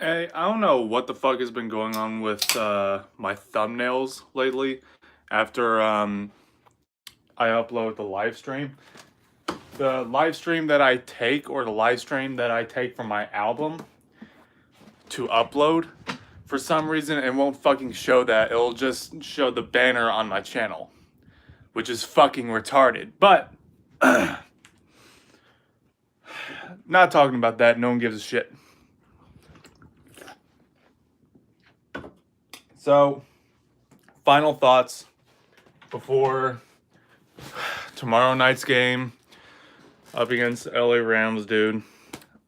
Hey, I don't know what the fuck has been going on with my thumbnails lately after I upload the live stream. The live stream that I take, or the live stream that I take from my album to upload, for some reason it won't fucking show that. It'll just show the banner on my channel, which is fucking retarded. But, not talking about that, no one gives a shit. So, final thoughts before tomorrow night's game up against LA Rams, dude.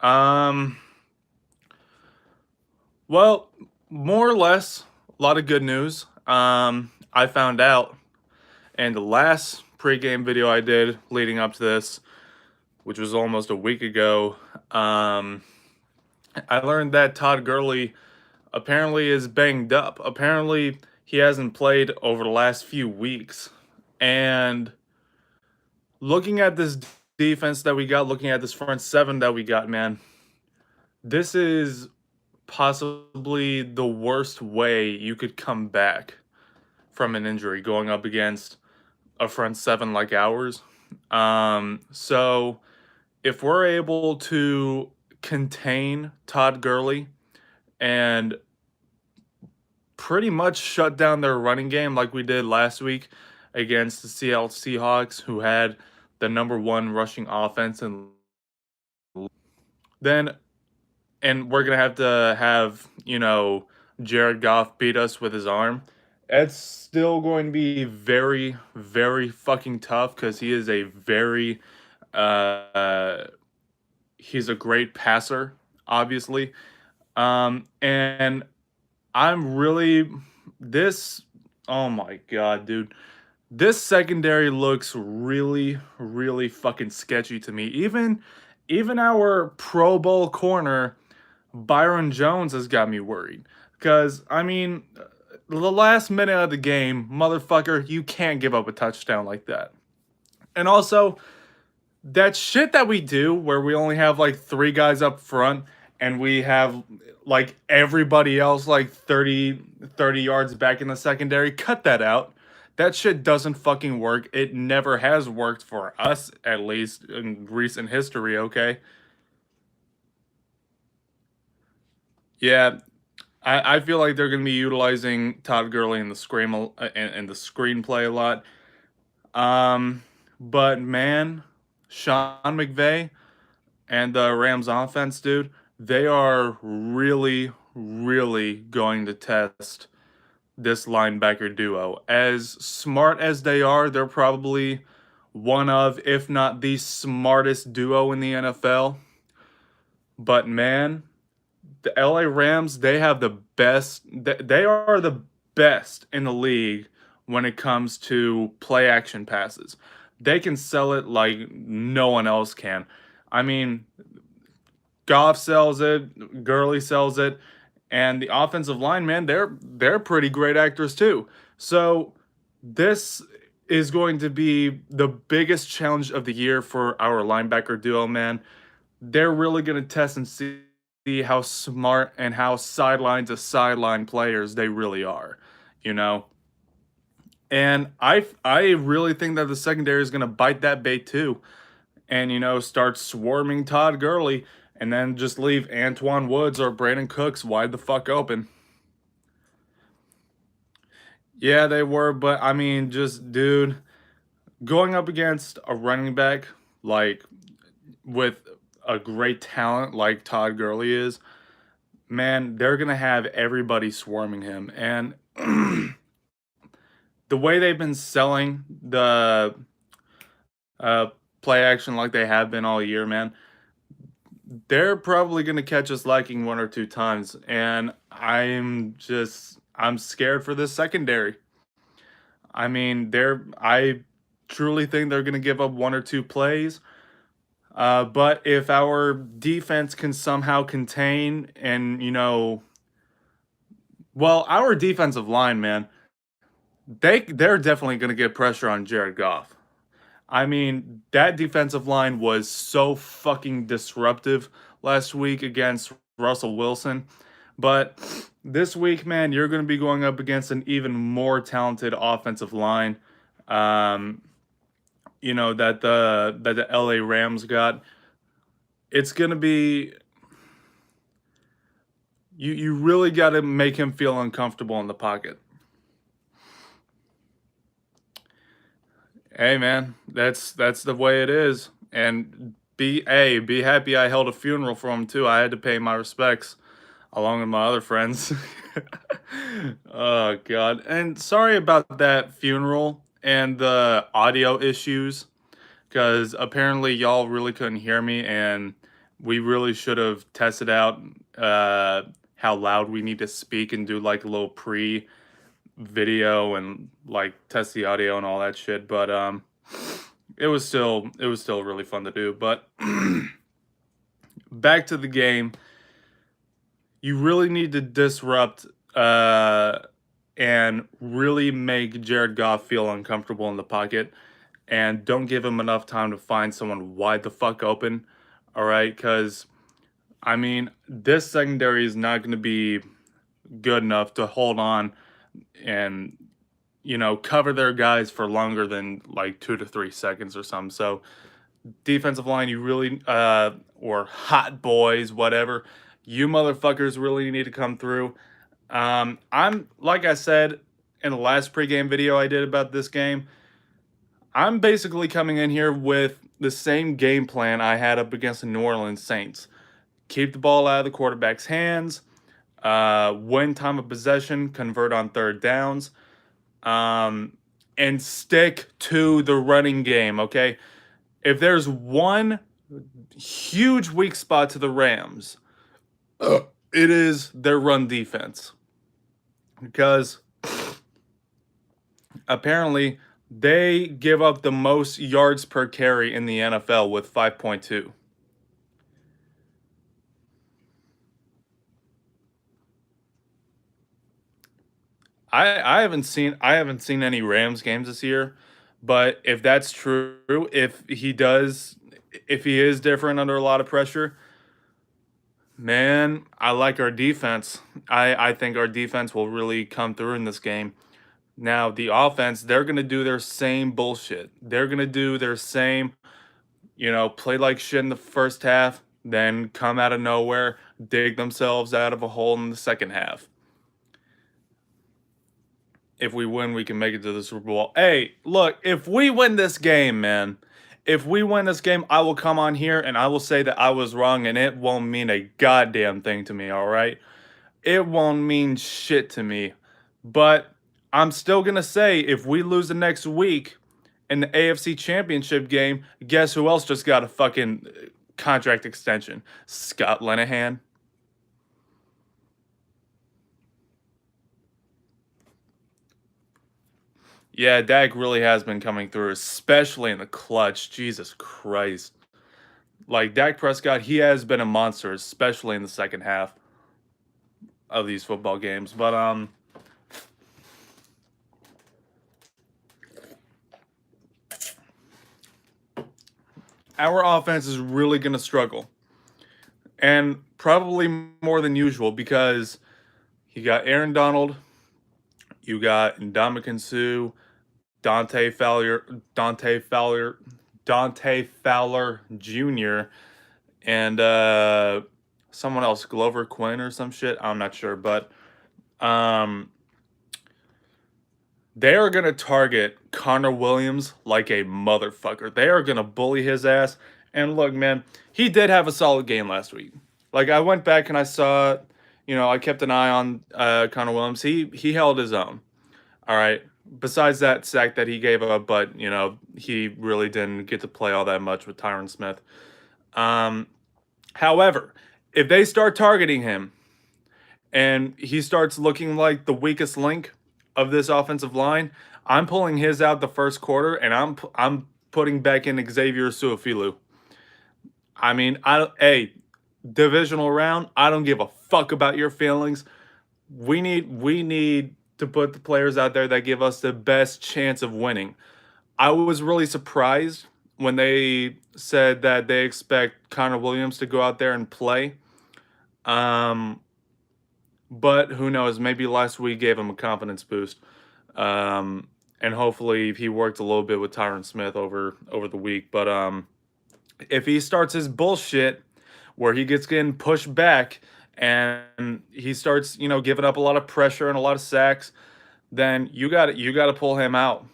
Well, more or less, a lot of good news. I found out in the last pregame video I did leading up to this, which was almost a week ago, I learned that Todd Gurley apparently is banged up. Apparently, he hasn't played over the last few weeks. And looking at this defense that we got, looking at this front seven that we got, man, this is possibly the worst way you could come back from an injury going up against a front seven like ours. So if we're able to contain Todd Gurley and pretty much shut down their running game like we did last week against the Seattle Seahawks, who had the #1 rushing offense, and then we're gonna have to have, Jared Goff beat us with his arm. It's still going to be very, very fucking tough because he is a very he's a great passer, obviously. And I'm really this oh my god, dude. This secondary looks really, really fucking sketchy to me. Even our Pro Bowl corner, Byron Jones, has got me worried. Because, I mean, the last minute of the game, motherfucker, you can't give up a touchdown like that. And also, that shit that we do where we only have like 3 guys up front and we have like everybody else like 30 yards back in the secondary, cut that out. That shit doesn't fucking work. It never has worked for us, at least in recent history, okay? Yeah, I feel like they're gonna be utilizing Todd Gurley in the in the screenplay a lot. But man, Sean McVay and the Rams offense, dude, they are really, really going to test this linebacker duo. As smart as they are, they're probably one of, if not the smartest duo in the NFL. But man, the LA Rams, they have the best, they are the best in the league when it comes to play action passes. They can sell it like no one else can. I mean, Goff sells it, Gurley sells it, and the offensive line, man, they're pretty great actors too. So this is going to be the biggest challenge of the year for our linebacker duo, man. They're really going to test and see how smart and how sideline to sideline players they really are, you know. And I really think that the secondary is going to bite that bait too, and start swarming Todd Gurley, and then just leave Antoine Woods or Brandon Cooks wide the fuck open. Yeah, they were, but I mean, just dude, going up against a running back like with a great talent like Todd Gurley is, man, they're gonna have everybody swarming him. And the way they've been selling the uh, play action like they have been all year, man, they're probably gonna catch us liking 1 or 2 times. And I'm scared for this secondary. I mean, I truly think they're gonna give up 1 or 2 plays. But if our defense can somehow contain and, well, our defensive line, man, they're definitely going to get pressure on Jared Goff. I mean, that defensive line was so fucking disruptive last week against Russell Wilson. But this week, man, you're going to be going up against an even more talented offensive line. Um, that the LA Rams got. It's going to be you really got to make him feel uncomfortable in the pocket. Hey man, that's the way it is. And be happy I held a funeral for him too. I had to pay my respects along with my other friends. Oh god. And sorry about that funeral and the audio issues cuz apparently y'all really couldn't hear me and we really should have tested out uh how loud we need to speak and do like a little pre video and like test the audio and all that shit, but it was still really fun to do. But back to the game, you really need to disrupt and really make Jared Goff feel uncomfortable in the pocket and don't give him enough time to find someone wide the fuck open. All right, because I mean, this secondary is not going to be good enough to hold on and cover their guys for longer than like 2 to 3 seconds or something. So defensive line, you really or hot boys, whatever, you motherfuckers really need to come through. I'm like I said in the last pregame video I did about this game. I'm basically coming in here with the same game plan I had up against the New Orleans Saints. Keep the ball out of the quarterback's hands. Win time of possession, convert on third downs, and stick to the running game, okay? If there's one huge weak spot to the Rams, it is their run defense. Because apparently they give up the most yards per carry in the NFL with 5.2. I haven't seen any Rams games this year, but if that's true, if he is different under a lot of pressure, man, I like our defense. I think our defense will really come through in this game. Now, the offense, they're gonna do their same bullshit. They're gonna do their same, play like shit in the first half, then come out of nowhere, dig themselves out of a hole in the second half. If we win, we can make it to the Super Bowl. Hey, look, if we win this game, man, if we win this game, I will come on here and I will say that I was wrong and it won't mean a goddamn thing to me, all right? It won't mean shit to me. But I'm still going to say if we lose the next week in the AFC Championship game, guess who else just got a fucking contract extension? Scott Linehan. Yeah, Dak really has been coming through, especially in the clutch. Jesus Christ. Like Dak Prescott, he has been a monster, especially in the second half of these football games. But our offense is really going to struggle. And probably more than usual because you got Aaron Donald, you got Ndamukong Suh, Dante Fowler, Dante Fowler, Dante Fowler Jr., and someone else, Glover Quinn or some shit. I'm not sure, but um, they are gonna target Connor Williams like a motherfucker. They are gonna bully his ass. And look, man, he did have a solid game last week. Like I went back and I saw, I kept an eye on Connor Williams. He held his own. All right. Besides that sack that he gave up, but he really didn't get to play all that much with Tyron Smith. However, if they start targeting him and he starts looking like the weakest link of this offensive line, I'm pulling his out the first quarter and I'm putting back in Xavier Suafilu. I mean, divisional round, I don't give a fuck about your feelings. We need to put the players out there that give us the best chance of winning. I was really surprised when they said that they expect Connor Williams to go out there and play. Um, but who knows? Maybe last week gave him a confidence boost. And hopefully he worked a little bit with Tyron Smith over the week. But if he starts his bullshit where he gets getting pushed back and he starts, giving up a lot of pressure and a lot of sacks, then you got to pull him out.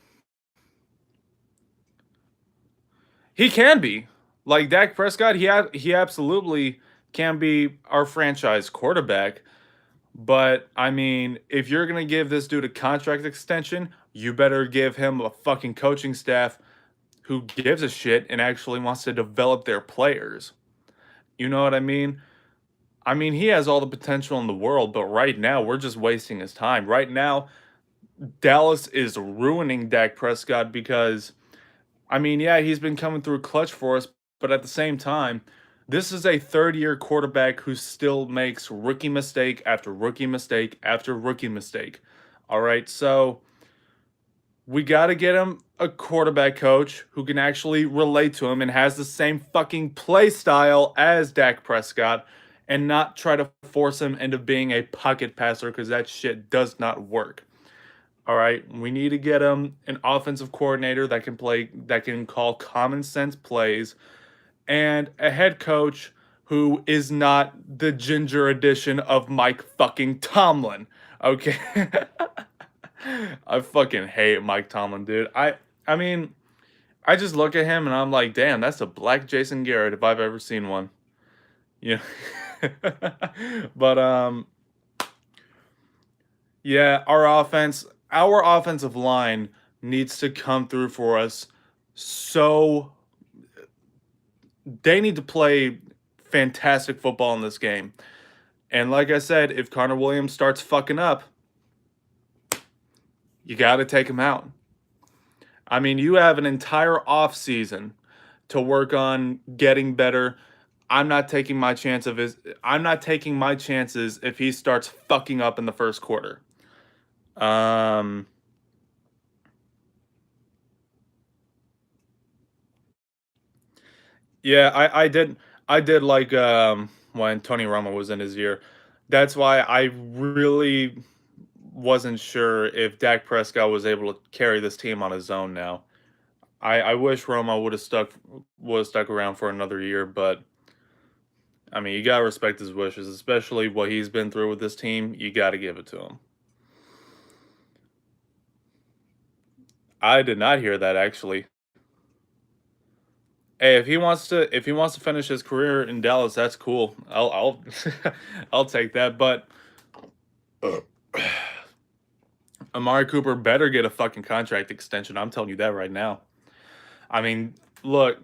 He can be. Like Dak Prescott, he absolutely can be our franchise quarterback. But I mean, if you're gonna give this dude a contract extension, you better give him a fucking coaching staff who gives a shit and actually wants to develop their players. You know what I mean? I mean, he has all the potential in the world, but right now we're just wasting his time. Right now, Dallas is ruining Dak Prescott because I mean, yeah, he's been coming through clutch for us, but at the same time, this is a third-year quarterback who still makes rookie mistake after rookie mistake after rookie mistake. All right, so we got to get him a quarterback coach who can actually relate to him and has the same fucking play style as Dak Prescott and not try to force him into being a pocket passer because that shit does not work. All right, we need to get him an offensive coordinator that can call common sense plays, and a head coach who is not the ginger edition of Mike fucking Tomlin. Okay, I fucking hate Mike Tomlin, dude. I mean, I just look at him and I'm like, damn, that's a black Jason Garrett if I've ever seen one. Yeah, but yeah, our offensive line needs to come through for us. So they need to play fantastic football in this game. And like I said, if Connor Williams starts fucking up, you got to take him out. I mean, you have an entire off season to work on getting better. I'm not taking my chances if he starts fucking up in the first quarter. Um Yeah, I did like when Tony Romo was in his year. That's why I really wasn't sure if Dak Prescott was able to carry this team on his own now. I wish Romo would have stuck around for another year, but I mean you gotta respect his wishes, especially what he's been through with this team. You gotta give it to him. I did not hear that actually. Hey, if he wants to finish his career in Dallas, that's cool. I'll I'll take that. But Amari Cooper better get a fucking contract extension. I'm telling you that right now. I mean, look,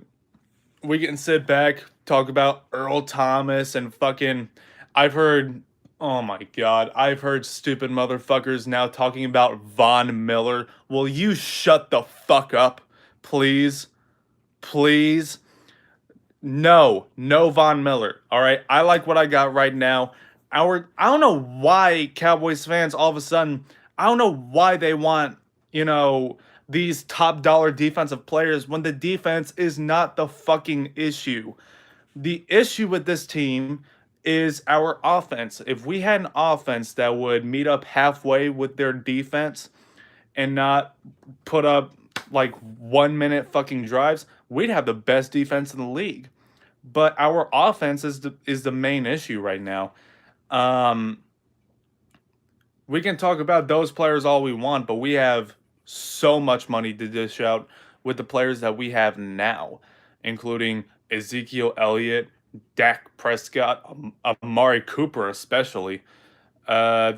we can sit back, talk about Earl Thomas and fucking. I've heard, oh my god, I've heard stupid motherfuckers now talking about Von Miller. Will you shut the fuck up, please? Please? No, no Von Miller. All right, I like what I got right now. I don't know why Cowboys fans all of a sudden. I don't know why they want these top dollar defensive players when the defense is not the fucking issue. The issue with this team is our offense. If we had an offense that would meet up halfway with their defense and not put up like 1 minute fucking drives, we'd have the best defense in the league. But our offense is the main issue right now. Um, we can talk about those players all we want, but we have so much money to dish out with the players that we have now, including Ezekiel Elliott, Dak Prescott, Amari Cooper, especially, uh,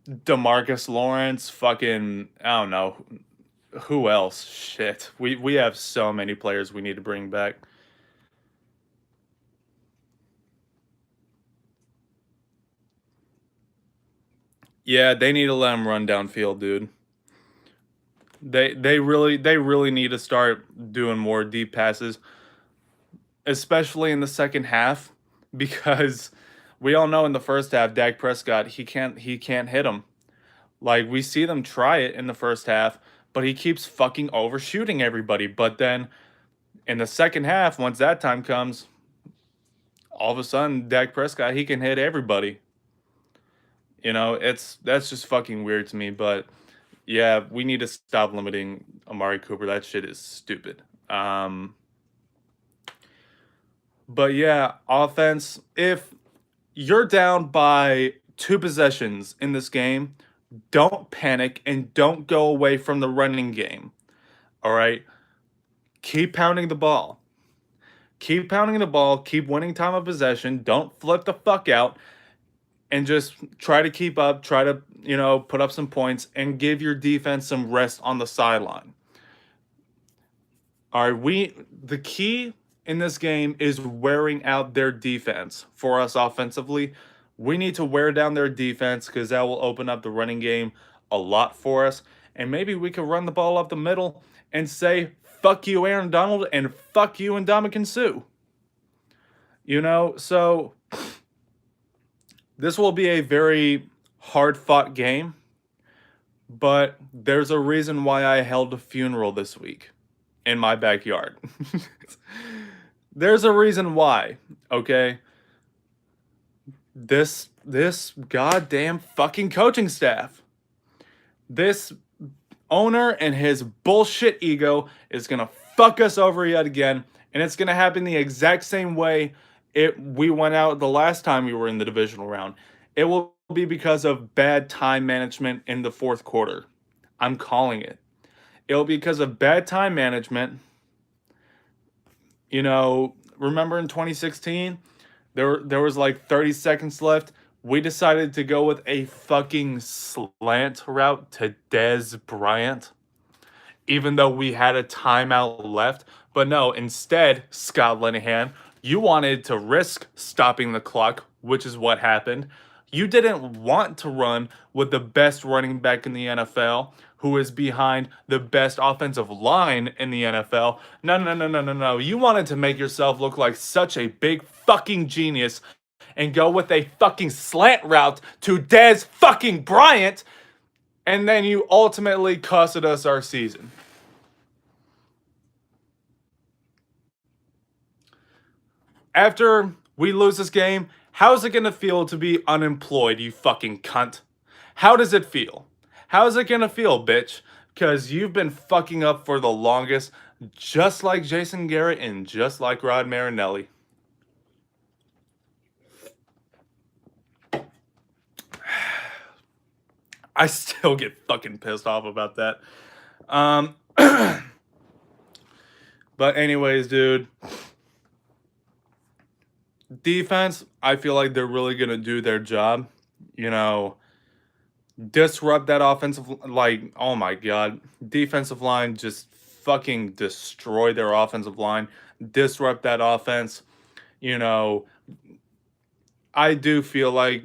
Demarcus Lawrence, fucking, I don't know, who else? Shit. We have so many players we need to bring back. Yeah, they need to let him run downfield, dude. They really need to start doing more deep passes, especially in the second half, because we all know in the first half, Dak Prescott he can't hit him. Like we see them try it in the first half, but he keeps fucking overshooting everybody. But then in the second half, once that time comes, all of a sudden Dak Prescott he can hit everybody. That's just fucking weird to me. But yeah, we need to stop limiting Amari Cooper. That shit is stupid. But yeah, offense. If you're down by 2 possessions in this game, don't panic and don't go away from the running game. All right, keep pounding the ball. Keep pounding the ball. Keep winning time of possession. Don't flip the fuck out and just try to keep up. Try to put up some points and give your defense some rest on the sideline. All right, the key in this game is wearing out their defense for us offensively. We need to wear down their defense because that will open up the running game a lot for us. And maybe we could run the ball up the middle and say, fuck you, Aaron Donald, and fuck you, and Ndamukong Suh. So this will be a very hard fought game, but there's a reason why I held a funeral this week in my backyard. There's a reason why, okay? This goddamn fucking coaching staff. This owner and his bullshit ego is going to fuck us over yet again, and it's going to happen the exact same way we went out the last time we were in the divisional round. It will be because of bad time management in the fourth quarter. I'm calling it. It'll be because of bad time management. Remember in 2016, there was like 30 seconds left. We decided to go with a fucking slant route to Dez Bryant, even though we had a timeout left. But no, instead, Scott Linehan, you wanted to risk stopping the clock, which is what happened. You didn't want to run with the best running back in the NFL, who is behind the best offensive line in the NFL. No. You wanted to make yourself look like such a big fucking genius and go with a fucking slant route to Dez fucking Bryant, and then you ultimately costed us our season. After we lose this game, how's it gonna feel to be unemployed, you fucking cunt? How does it feel? How's it gonna feel, bitch? Because you've been fucking up for the longest, just like Jason Garrett and just like Rod Marinelli. I still get fucking pissed off about that. But anyways, dude. Defense, I feel like they're really going to do their job. Disrupt that offensive, like, oh my God. Defensive line, just fucking destroy their offensive line. Disrupt that offense. I do feel like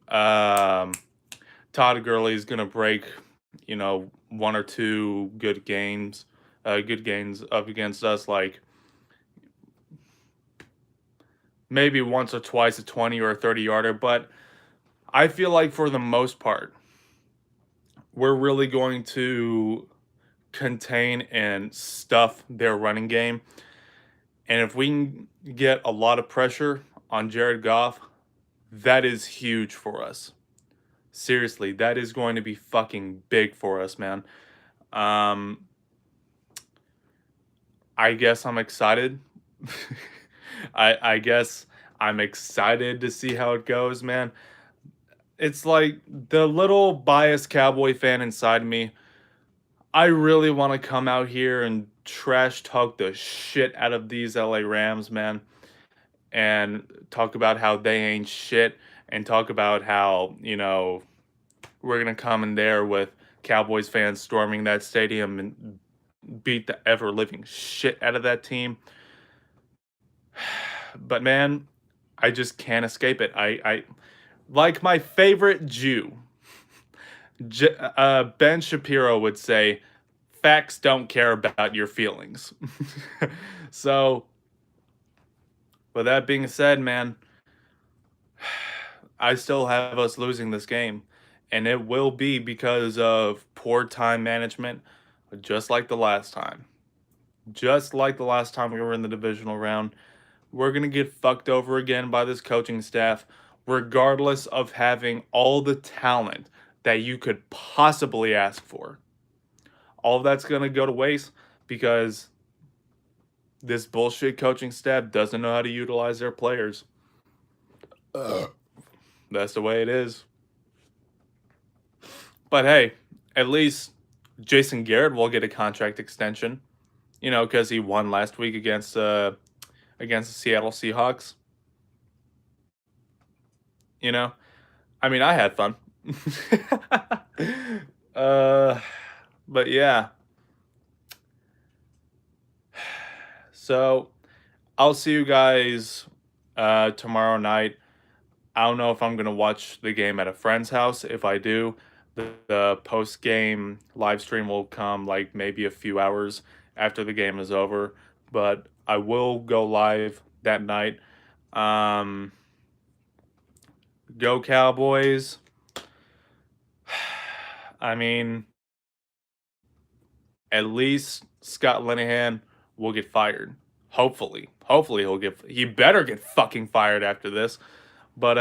Todd Gurley is going to break, one or two good games up against us, like maybe once or twice a 20 or a 30-yarder, but I feel like for the most part, we're really going to contain and stuff their running game. And if we can get a lot of pressure on Jared Goff, that is huge for us. Seriously, that is going to be fucking big for us, man. I guess I'm excited. I guess I'm excited to see how it goes, man. It's like the little biased Cowboy fan inside me. I really want to come out here and trash talk the shit out of these LA Rams, man. And talk about how they ain't shit. And talk about how, we're going to come in there with Cowboys fans storming that stadium and beat the ever-living shit out of that team. But, man, I just can't escape it. I like my favorite Jew, Ben Shapiro would say, facts don't care about your feelings. So, with that being said, man, I still have us losing this game. And it will be because of poor time management, just like the last time. Just like the last time we were in the divisional round. We're going to get fucked over again by this coaching staff. regardless of having all the talent that you could possibly ask for. All of that's going to go to waste because this bullshit coaching staff doesn't know how to utilize their players. That's the way it is. But hey, at least Jason Garrett will get a contract extension, because he won last week against the Seattle Seahawks. You know, I mean, I had fun. uh, but yeah. So I'll see you guys tomorrow night. I don't know if I'm gonna watch the game at a friend's house. If I do, the post game live stream will come like maybe a few hours after the game is over. But I will go live that night. Um, Go Cowboys. I mean, at least Scott Linehan will get fired. Hopefully. He better get fucking fired after this. But